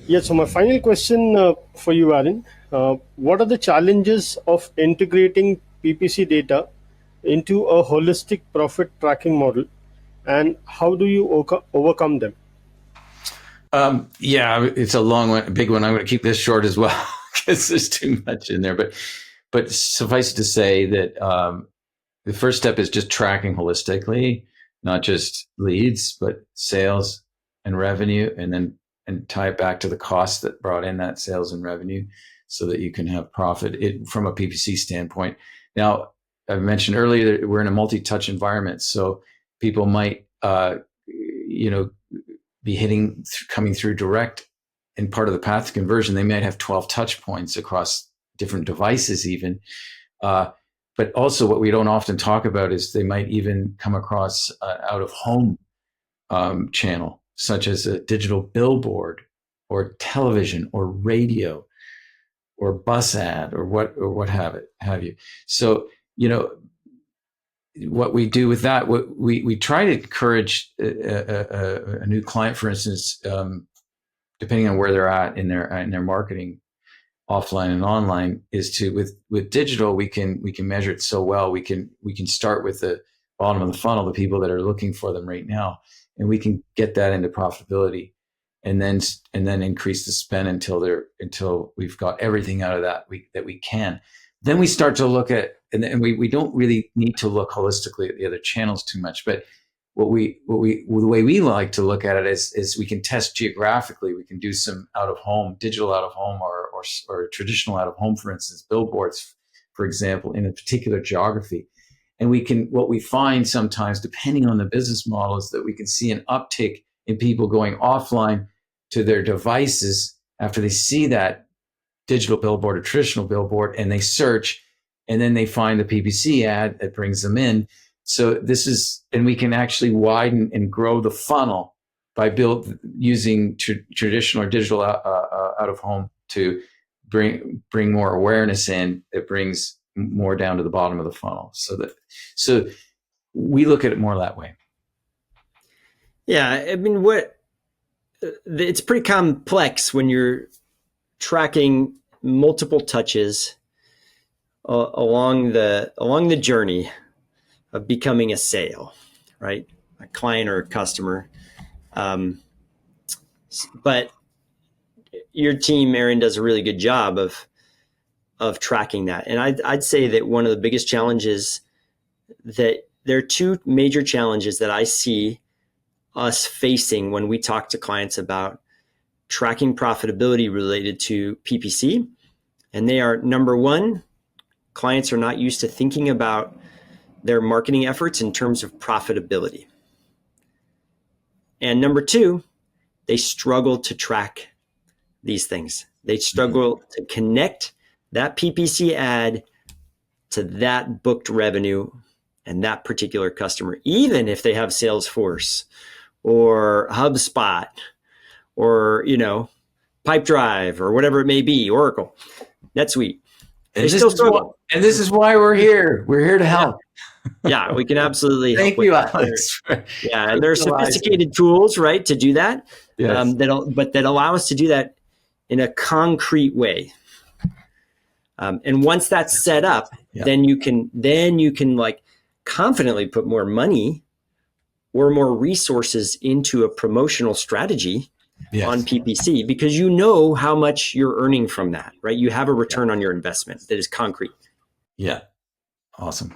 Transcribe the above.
Yeah, so my final question for you, Aaron. What are the challenges of integrating PPC data into a holistic profit tracking model, and how do you overcome them? Yeah, it's a long one, a big one. I'm going to keep this short as well because there's too much in there. But suffice it to say that the first step is just tracking holistically, not just leads, but sales and revenue, and tie it back to the costs that brought in that sales and revenue, so that you can have profit from a PPC standpoint. Now, I mentioned earlier that we're in a multi-touch environment, so people might, be coming through direct in part of the path to conversion. They might have 12 touch points across different devices even. But also what we don't often talk about is they might even come across out of home channel, such as a digital billboard or television or radio or bus ad or what have you. So, what we do with that, we try to encourage a new client, for instance, depending on where they're at in their marketing, offline and online, is to with digital we can measure it so well. We can start with the bottom of the funnel, the people that are looking for them right now, and we can get that into profitability, and then increase the spend until we've got everything out of that we can. Then we start to look at, and we don't really need to look holistically at the other channels too much, but the way we like to look at it is we can test geographically. We can do some out of home, digital out of home, or traditional out of home, for instance, billboards, for example, in a particular geography. And what we find sometimes, depending on the business model, is that we can see an uptick in people going offline to their devices after they see that digital billboard or traditional billboard, and they search, and then they find the PPC ad that brings them in. So and we can actually widen and grow the funnel by using traditional or digital out of home to bring more awareness in. It brings more down to the bottom of the funnel. So we look at it more that way. Yeah, I mean, it's pretty complex when you're tracking multiple touches along the journey of becoming a sale, right? A client or a customer. But your team, Aaron, does a really good job of tracking that. And I'd say that one of the biggest challenges, that there are two major challenges that I see us facing when we talk to clients about tracking profitability related to PPC. And they are, number one, clients are not used to thinking about their marketing efforts in terms of profitability. And number two, they struggle to track these things. They struggle to connect that PPC ad to that booked revenue and that particular customer, even if they have Salesforce or HubSpot or, Pipedrive or whatever it may be, Oracle, NetSuite. And this is why we're here. We're here to help. Yeah, we can absolutely Thank you, Alex. Yeah, and there are sophisticated tools, right, to do that. Yes. That allow us to do that in a concrete way. And once that's set up, then you can like confidently put more money or more resources into a promotional strategy on PPC, because you know how much you're earning from that, right? You have a return on your investment that is concrete. Yeah. Awesome.